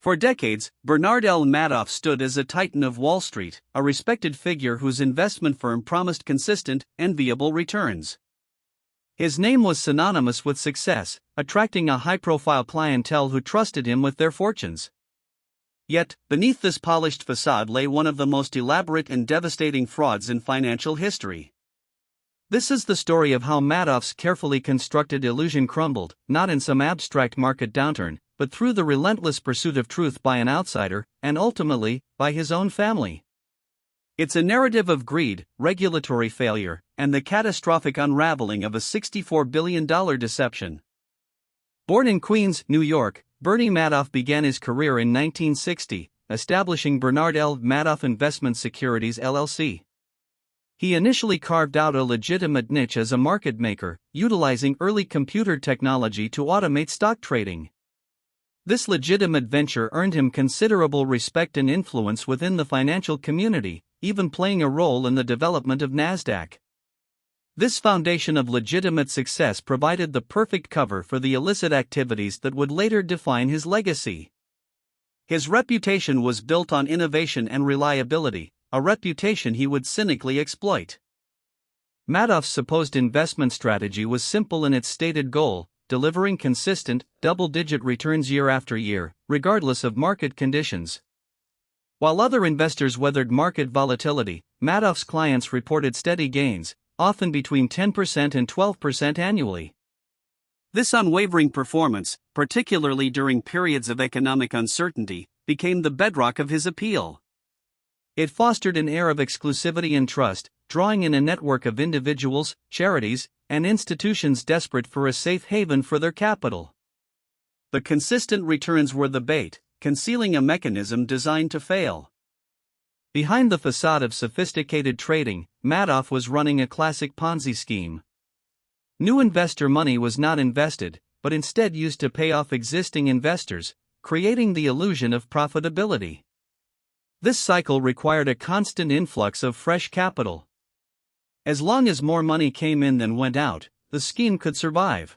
For decades, Bernard L. Madoff stood as a titan of Wall Street, a respected figure whose investment firm promised consistent, enviable returns. His name was synonymous with success, attracting a high-profile clientele who trusted him with their fortunes. Yet, beneath this polished facade lay one of the most elaborate and devastating frauds in financial history. This is the story of how Madoff's carefully constructed illusion crumbled, not in some abstract market downturn, but through the relentless pursuit of truth by an outsider, and ultimately, by his own family. It's a narrative of greed, regulatory failure, and the catastrophic unraveling of a $64 billion deception. Born in Queens, New York, Bernie Madoff began his career in 1960, establishing Bernard L. Madoff Investment Securities LLC. He initially carved out a legitimate niche as a market maker, utilizing early computer technology to automate stock trading. This legitimate venture earned him considerable respect and influence within the financial community, even playing a role in the development of NASDAQ. This foundation of legitimate success provided the perfect cover for the illicit activities that would later define his legacy. His reputation was built on innovation and reliability, a reputation he would cynically exploit. Madoff's supposed investment strategy was simple in its stated goal: delivering consistent, double-digit returns year after year, regardless of market conditions. While other investors weathered market volatility, Madoff's clients reported steady gains, often between 10% and 12% annually. This unwavering performance, particularly during periods of economic uncertainty, became the bedrock of his appeal. It fostered an air of exclusivity and trust, drawing in a network of individuals, charities, and institutions desperate for a safe haven for their capital. The consistent returns were the bait, concealing a mechanism designed to fail. Behind the facade of sophisticated trading, Madoff was running a classic Ponzi scheme. New investor money was not invested, but instead used to pay off existing investors, creating the illusion of profitability. This cycle required a constant influx of fresh capital. As long as more money came in than went out, the scheme could survive.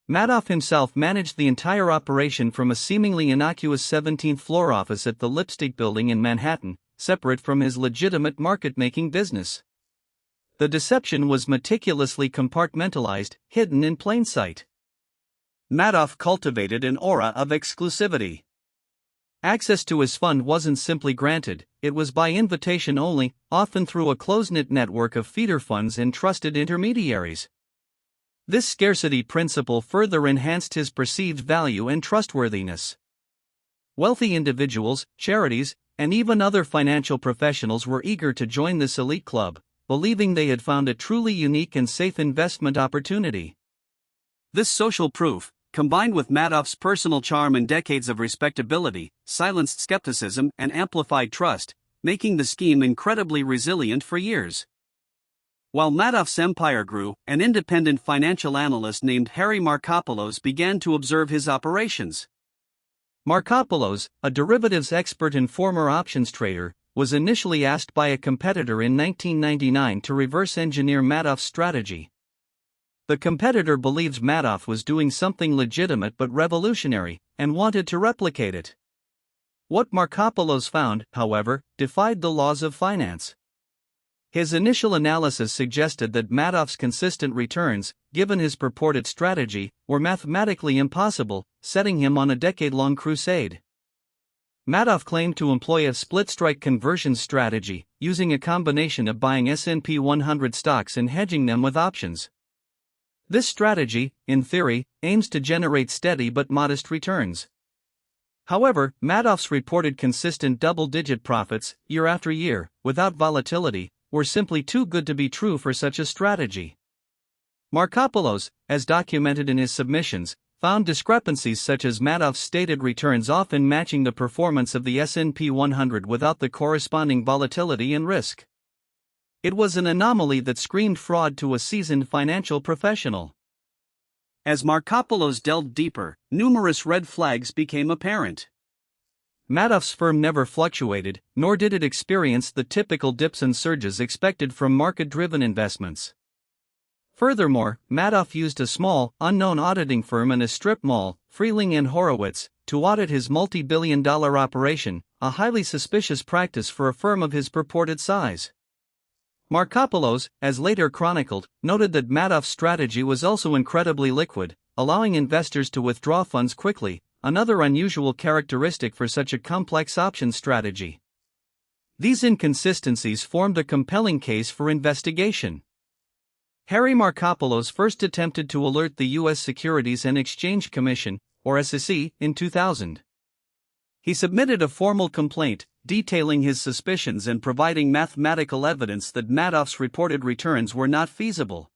Madoff himself managed the entire operation from a seemingly innocuous 17th floor office at the Lipstick Building in Manhattan, separate from his legitimate market-making business. The deception was meticulously compartmentalized, hidden in plain sight. Madoff cultivated an aura of exclusivity. Access to his fund wasn't simply granted, it was by invitation only, often through a close-knit network of feeder funds and trusted intermediaries. This scarcity principle further enhanced his perceived value and trustworthiness. Wealthy individuals, charities, and even other financial professionals were eager to join this elite club, believing they had found a truly unique and safe investment opportunity. This social proof, combined with Madoff's personal charm and decades of respectability, silenced skepticism and amplified trust, making the scheme incredibly resilient for years. While Madoff's empire grew, an independent financial analyst named Harry Markopolos began to observe his operations. Markopolos, a derivatives expert and former options trader, was initially asked by a competitor in 1999 to reverse engineer Madoff's strategy. The competitor believed Madoff was doing something legitimate but revolutionary, and wanted to replicate it. What Markopolos found, however, defied the laws of finance. His initial analysis suggested that Madoff's consistent returns, given his purported strategy, were mathematically impossible, setting him on a decade-long crusade. Madoff claimed to employ a split-strike conversion strategy, using a combination of buying S&P 100 stocks and hedging them with options. This strategy, in theory, aims to generate steady but modest returns. However, Madoff's reported consistent double-digit profits, year after year, without volatility, were simply too good to be true for such a strategy. Markopolos, as documented in his submissions, found discrepancies such as Madoff's stated returns often matching the performance of the S&P 100 without the corresponding volatility and risk. It was an anomaly that screamed fraud to a seasoned financial professional. As Markopolos delved deeper, numerous red flags became apparent. Madoff's firm never fluctuated, nor did it experience the typical dips and surges expected from market-driven investments. Furthermore, Madoff used a small, unknown auditing firm in a strip mall, Freeling and Horowitz, to audit his multi-billion-dollar operation, a highly suspicious practice for a firm of his purported size. Markopoulos, as later chronicled, noted that Madoff's strategy was also incredibly liquid, allowing investors to withdraw funds quickly, another unusual characteristic for such a complex option strategy. These inconsistencies formed a compelling case for investigation. Harry Markopoulos first attempted to alert the U.S. Securities and Exchange Commission, or SEC, in 2000. He submitted a formal complaint, detailing his suspicions and providing mathematical evidence that Madoff's reported returns were not feasible.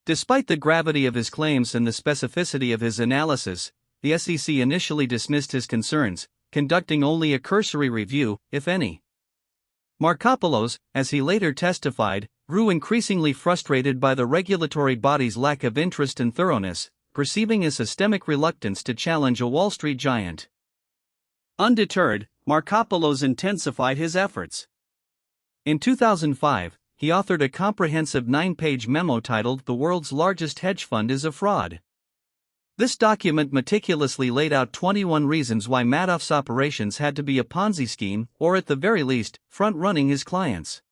Despite the gravity of his claims and the specificity of his analysis, the SEC initially dismissed his concerns, conducting only a cursory review, if any. Markopoulos, as he later testified, grew increasingly frustrated by the regulatory body's lack of interest and thoroughness, perceiving a systemic reluctance to challenge a Wall Street giant. Undeterred, Markopoulos intensified his efforts. In 2005, he authored a comprehensive 9-page memo titled "The World's Largest Hedge Fund is a Fraud." This document meticulously laid out 21 reasons why Madoff's operations had to be a Ponzi scheme, or at the very least, front-running his clients.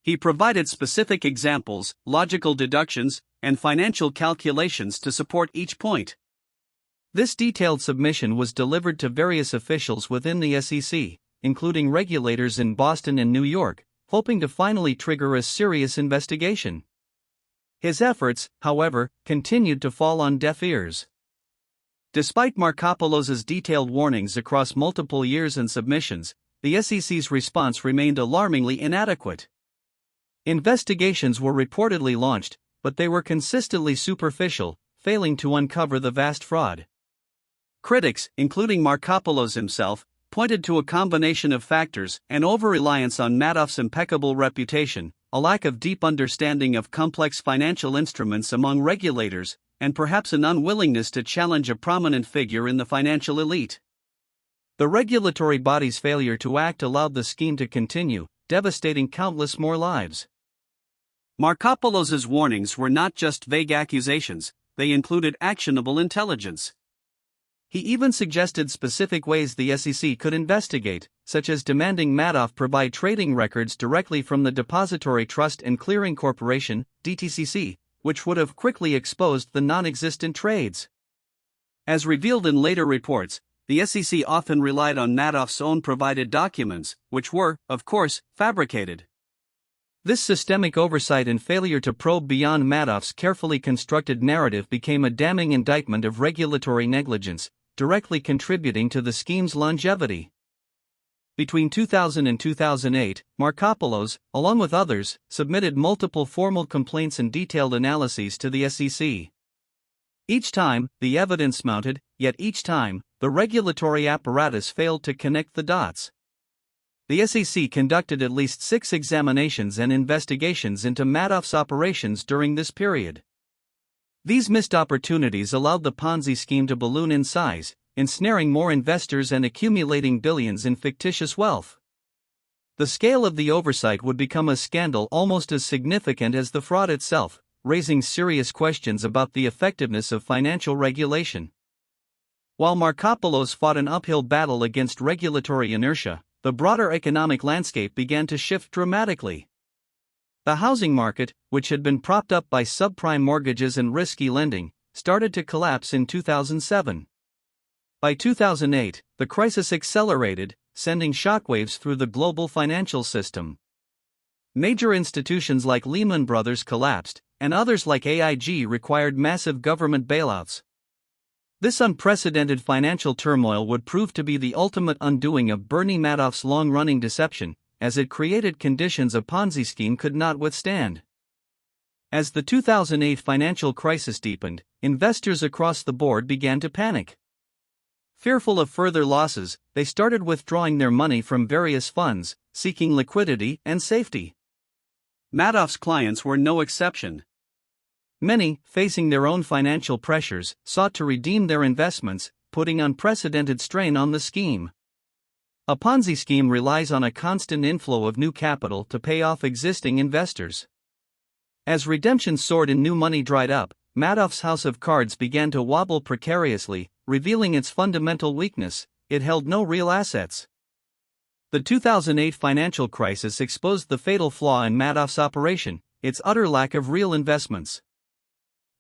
He provided specific examples, logical deductions, and financial calculations to support each point. This detailed submission was delivered to various officials within the SEC, including regulators in Boston and New York, hoping to finally trigger a serious investigation. His efforts, however, continued to fall on deaf ears. Despite Markopoulos's detailed warnings across multiple years and submissions, the SEC's response remained alarmingly inadequate. Investigations were reportedly launched, but they were consistently superficial, failing to uncover the vast fraud. Critics, including Markopoulos himself, pointed to a combination of factors: an over-reliance on Madoff's impeccable reputation, a lack of deep understanding of complex financial instruments among regulators, and perhaps an unwillingness to challenge a prominent figure in the financial elite. The regulatory body's failure to act allowed the scheme to continue, devastating countless more lives. Markopoulos's warnings were not just vague accusations, they included actionable intelligence. He even suggested specific ways the SEC could investigate, such as demanding Madoff provide trading records directly from the Depository Trust and Clearing Corporation, DTCC, which would have quickly exposed the non-existent trades. As revealed in later reports, the SEC often relied on Madoff's own provided documents, which were, of course, fabricated. This systemic oversight and failure to probe beyond Madoff's carefully constructed narrative became a damning indictment of regulatory negligence, directly contributing to the scheme's longevity. Between 2000 and 2008, Markopoulos, along with others, submitted multiple formal complaints and detailed analyses to the SEC. Each time, the evidence mounted, yet each time, the regulatory apparatus failed to connect the dots. The SEC conducted at least 6 examinations and investigations into Madoff's operations during this period. These missed opportunities allowed the Ponzi scheme to balloon in size, ensnaring more investors and accumulating billions in fictitious wealth. The scale of the oversight would become a scandal almost as significant as the fraud itself, raising serious questions about the effectiveness of financial regulation. While Markopoulos fought an uphill battle against regulatory inertia, the broader economic landscape began to shift dramatically. The housing market, which had been propped up by subprime mortgages and risky lending, started to collapse in 2007. By 2008, the crisis accelerated, sending shockwaves through the global financial system. Major institutions like Lehman Brothers collapsed, and others like AIG required massive government bailouts. This unprecedented financial turmoil would prove to be the ultimate undoing of Bernie Madoff's long-running deception, as it created conditions a Ponzi scheme could not withstand. As the 2008 financial crisis deepened, investors across the board began to panic. Fearful of further losses, they started withdrawing their money from various funds, seeking liquidity and safety. Madoff's clients were no exception. Many, facing their own financial pressures, sought to redeem their investments, putting unprecedented strain on the scheme. A Ponzi scheme relies on a constant inflow of new capital to pay off existing investors. As redemption soared and new money dried up, Madoff's house of cards began to wobble precariously, revealing its fundamental weakness: it held no real assets. The 2008 financial crisis exposed the fatal flaw in Madoff's operation: its utter lack of real investments.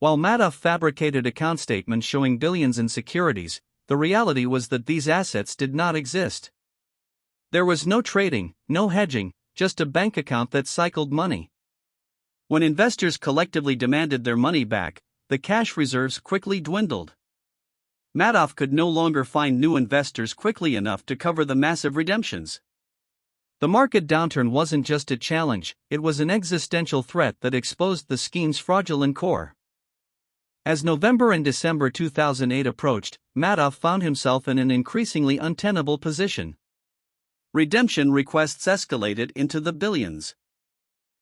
While Madoff fabricated account statements showing billions in securities, the reality was that these assets did not exist. There was no trading, no hedging, just a bank account that cycled money. When investors collectively demanded their money back, the cash reserves quickly dwindled. Madoff could no longer find new investors quickly enough to cover the massive redemptions. The market downturn wasn't just a challenge, it was an existential threat that exposed the scheme's fraudulent core. As November and December 2008 approached, Madoff found himself in an increasingly untenable position. Redemption requests escalated into the billions.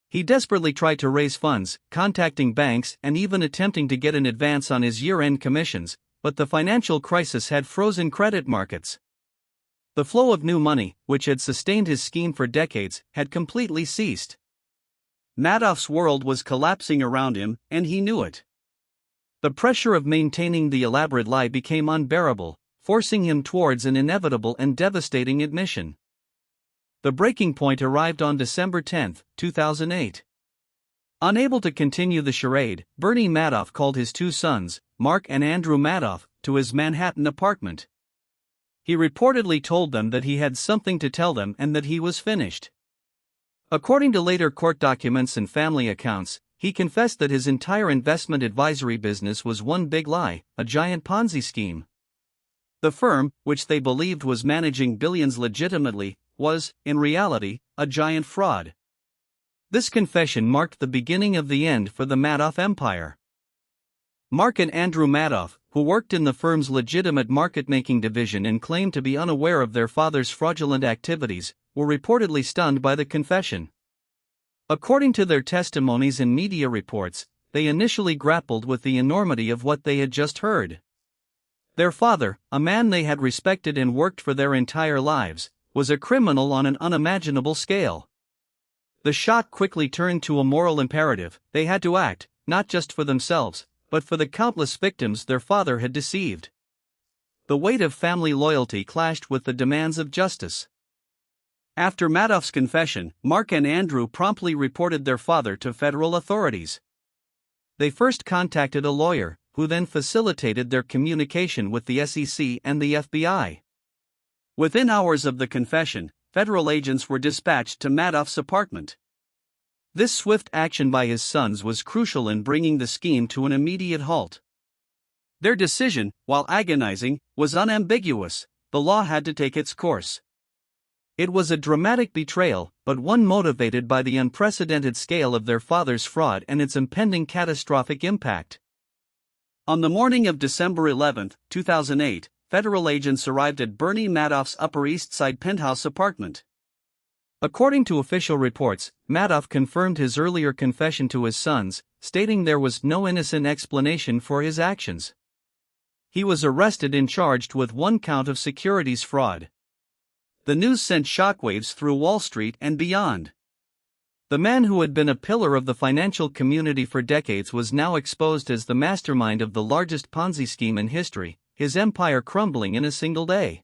He desperately tried to raise funds, contacting banks and even attempting to get an advance on his year-end commissions, but the financial crisis had frozen credit markets. The flow of new money, which had sustained his scheme for decades, had completely ceased. Madoff's world was collapsing around him, and he knew it. The pressure of maintaining the elaborate lie became unbearable, forcing him towards an inevitable and devastating admission. The breaking point arrived on December 10, 2008. Unable to continue the charade, Bernie Madoff called his two sons, Mark and Andrew Madoff, to his Manhattan apartment. He reportedly told them that he had something to tell them and that he was finished. According to later court documents and family accounts, he confessed that his entire investment advisory business was one big lie, a giant Ponzi scheme. The firm, which they believed was managing billions legitimately, was, in reality, a giant fraud. This confession marked the beginning of the end for the Madoff empire. Mark and Andrew Madoff, who worked in the firm's legitimate market-making division and claimed to be unaware of their father's fraudulent activities, were reportedly stunned by the confession. According to their testimonies and media reports, they initially grappled with the enormity of what they had just heard. Their father, a man they had respected and worked for their entire lives, was a criminal on an unimaginable scale. The shock quickly turned to a moral imperative: they had to act, not just for themselves, but for the countless victims their father had deceived. The weight of family loyalty clashed with the demands of justice. After Madoff's confession, Mark and Andrew promptly reported their father to federal authorities. They first contacted a lawyer, who then facilitated their communication with the SEC and the FBI. Within hours of the confession, federal agents were dispatched to Madoff's apartment. This swift action by his sons was crucial in bringing the scheme to an immediate halt. Their decision, while agonizing, was unambiguous: the law had to take its course. It was a dramatic betrayal, but one motivated by the unprecedented scale of their father's fraud and its impending catastrophic impact. On the morning of December 11, 2008, federal agents arrived at Bernie Madoff's Upper East Side penthouse apartment. According to official reports, Madoff confirmed his earlier confession to his sons, stating there was no innocent explanation for his actions. He was arrested and charged with one count of securities fraud. The news sent shockwaves through Wall Street and beyond. The man who had been a pillar of the financial community for decades was now exposed as the mastermind of the largest Ponzi scheme in history, his empire crumbling in a single day.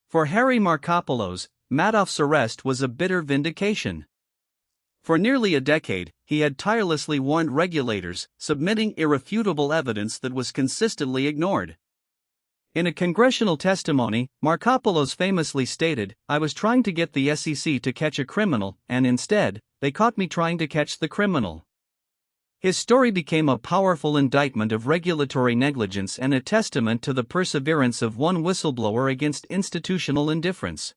For Harry Markopolos, Madoff's arrest was a bitter vindication. For nearly a decade, he had tirelessly warned regulators, submitting irrefutable evidence that was consistently ignored. In a congressional testimony, Markopolos famously stated, "I was trying to get the SEC to catch a criminal, and instead, they caught me trying to catch the criminal." His story became a powerful indictment of regulatory negligence and a testament to the perseverance of one whistleblower against institutional indifference.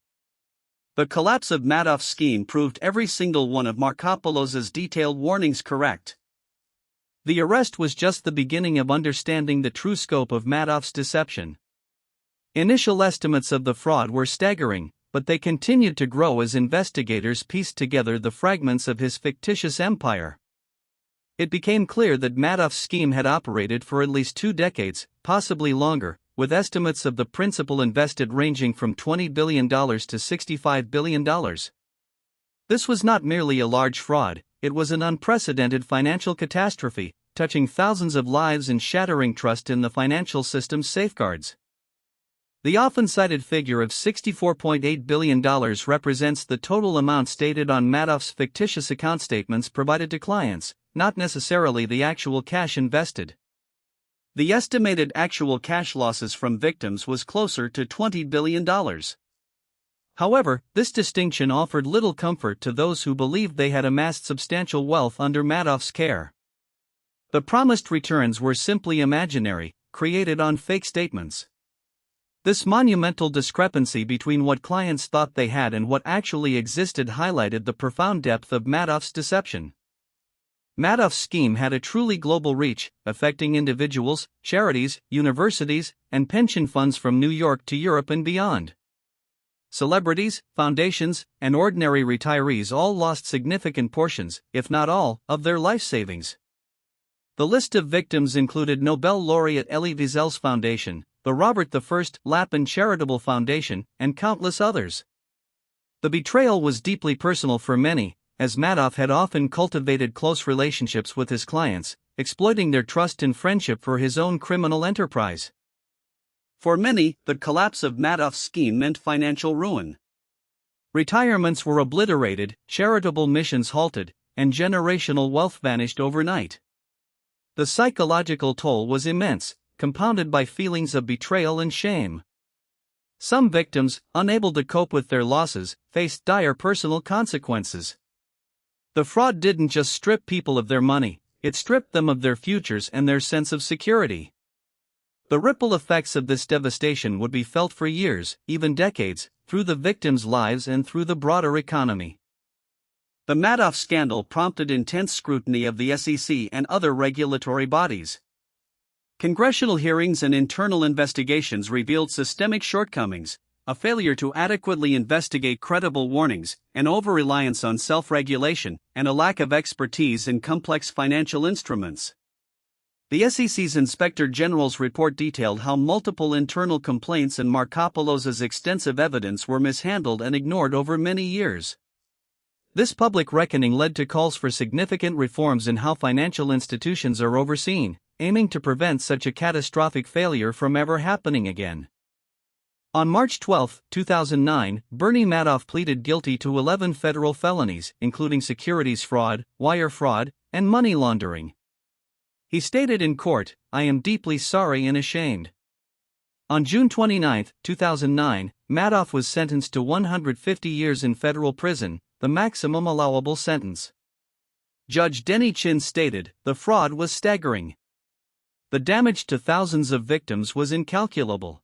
The collapse of Madoff's scheme proved every single one of Markopolos's detailed warnings correct. The arrest was just the beginning of understanding the true scope of Madoff's deception. Initial estimates of the fraud were staggering, but they continued to grow as investigators pieced together the fragments of his fictitious empire. It became clear that Madoff's scheme had operated for at least 2 decades, possibly longer, with estimates of the principal invested ranging from $20 billion to $65 billion. This was not merely a large fraud, it was an unprecedented financial catastrophe, touching thousands of lives and shattering trust in the financial system's safeguards. The often cited figure of $64.8 billion represents the total amount stated on Madoff's fictitious account statements provided to clients, not necessarily the actual cash invested. The estimated actual cash losses from victims was closer to $20 billion. However, this distinction offered little comfort to those who believed they had amassed substantial wealth under Madoff's care. The promised returns were simply imaginary, created on fake statements. This monumental discrepancy between what clients thought they had and what actually existed highlighted the profound depth of Madoff's deception. Madoff's scheme had a truly global reach, affecting individuals, charities, universities, and pension funds from New York to Europe and beyond. Celebrities, foundations, and ordinary retirees all lost significant portions, if not all, of their life savings. The list of victims included Nobel laureate Elie Wiesel's foundation, the Robert I. Lapin Charitable Foundation, and countless others. The betrayal was deeply personal for many, as Madoff had often cultivated close relationships with his clients, exploiting their trust and friendship for his own criminal enterprise. For many, the collapse of Madoff's scheme meant financial ruin. Retirements were obliterated, charitable missions halted, and generational wealth vanished overnight. The psychological toll was immense, compounded by feelings of betrayal and shame. Some victims, unable to cope with their losses, faced dire personal consequences. The fraud didn't just strip people of their money, it stripped them of their futures and their sense of security. The ripple effects of this devastation would be felt for years, even decades, through the victims' lives and through the broader economy. The Madoff scandal prompted intense scrutiny of the SEC and other regulatory bodies. Congressional hearings and internal investigations revealed systemic shortcomings, a failure to adequately investigate credible warnings, an over-reliance on self-regulation, and a lack of expertise in complex financial instruments. The SEC's Inspector General's report detailed how multiple internal complaints and Markopoulos's extensive evidence were mishandled and ignored over many years. This public reckoning led to calls for significant reforms in how financial institutions are overseen, aiming to prevent such a catastrophic failure from ever happening again. On March 12, 2009, Bernie Madoff pleaded guilty to 11 federal felonies, including securities fraud, wire fraud, and money laundering. He stated in court, "I am deeply sorry and ashamed." On June 29, 2009, Madoff was sentenced to 150 years in federal prison, the maximum allowable sentence. Judge Denny Chin stated, "The fraud was staggering. The damage to thousands of victims was incalculable."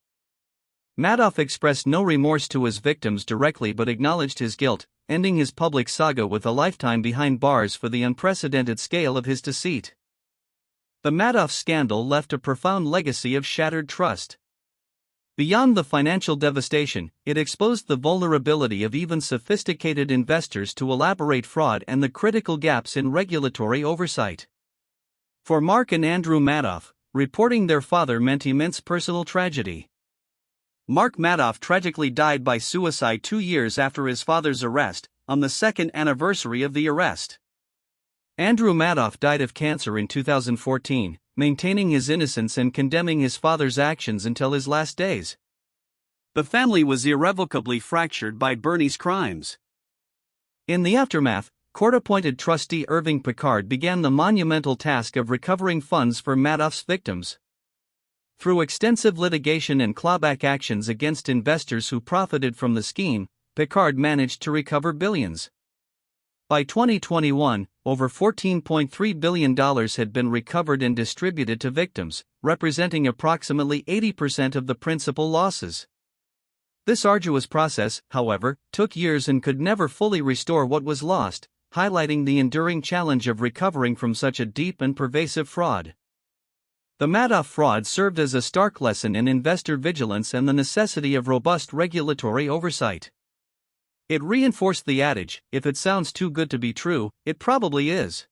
Madoff expressed no remorse to his victims directly but acknowledged his guilt, ending his public saga with a lifetime behind bars for the unprecedented scale of his deceit. The Madoff scandal left a profound legacy of shattered trust. Beyond the financial devastation, it exposed the vulnerability of even sophisticated investors to elaborate fraud and the critical gaps in regulatory oversight. For Mark and Andrew Madoff, reporting their father meant immense personal tragedy. Mark Madoff tragically died by suicide 2 years after his father's arrest, on the second anniversary of the arrest. Andrew Madoff died of cancer in 2014, maintaining his innocence and condemning his father's actions until his last days. The family was irrevocably fractured by Bernie's crimes. In the aftermath, court-appointed trustee Irving Picard began the monumental task of recovering funds for Madoff's victims. Through extensive litigation and clawback actions against investors who profited from the scheme, Picard managed to recover billions. By 2021, over $14.3 billion had been recovered and distributed to victims, representing approximately 80% of the principal losses. This arduous process, however, took years and could never fully restore what was lost, highlighting the enduring challenge of recovering from such a deep and pervasive fraud. The Madoff fraud served as a stark lesson in investor vigilance and the necessity of robust regulatory oversight. It reinforced the adage, "If it sounds too good to be true, it probably is."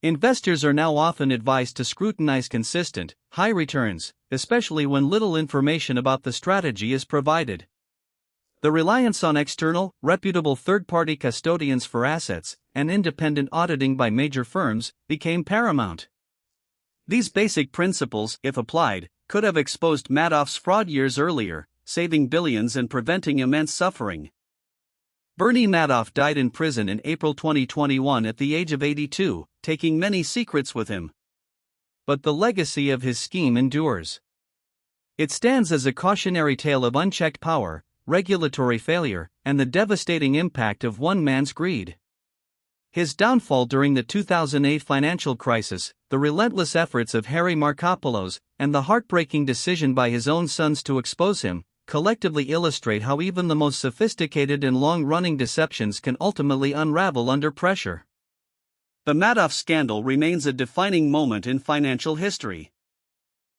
Investors are now often advised to scrutinize consistent, high returns, especially when little information about the strategy is provided. The reliance on external, reputable third-party custodians for assets, and independent auditing by major firms, became paramount. These basic principles, if applied, could have exposed Madoff's fraud years earlier, saving billions and preventing immense suffering. Bernie Madoff died in prison in April 2021 at the age of 82, taking many secrets with him. But the legacy of his scheme endures. It stands as a cautionary tale of unchecked power, regulatory failure, and the devastating impact of one man's greed. His downfall during the 2008 financial crisis, the relentless efforts of Harry Markopolos, and the heartbreaking decision by his own sons to expose him, collectively illustrate how even the most sophisticated and long-running deceptions can ultimately unravel under pressure. The Madoff scandal remains a defining moment in financial history.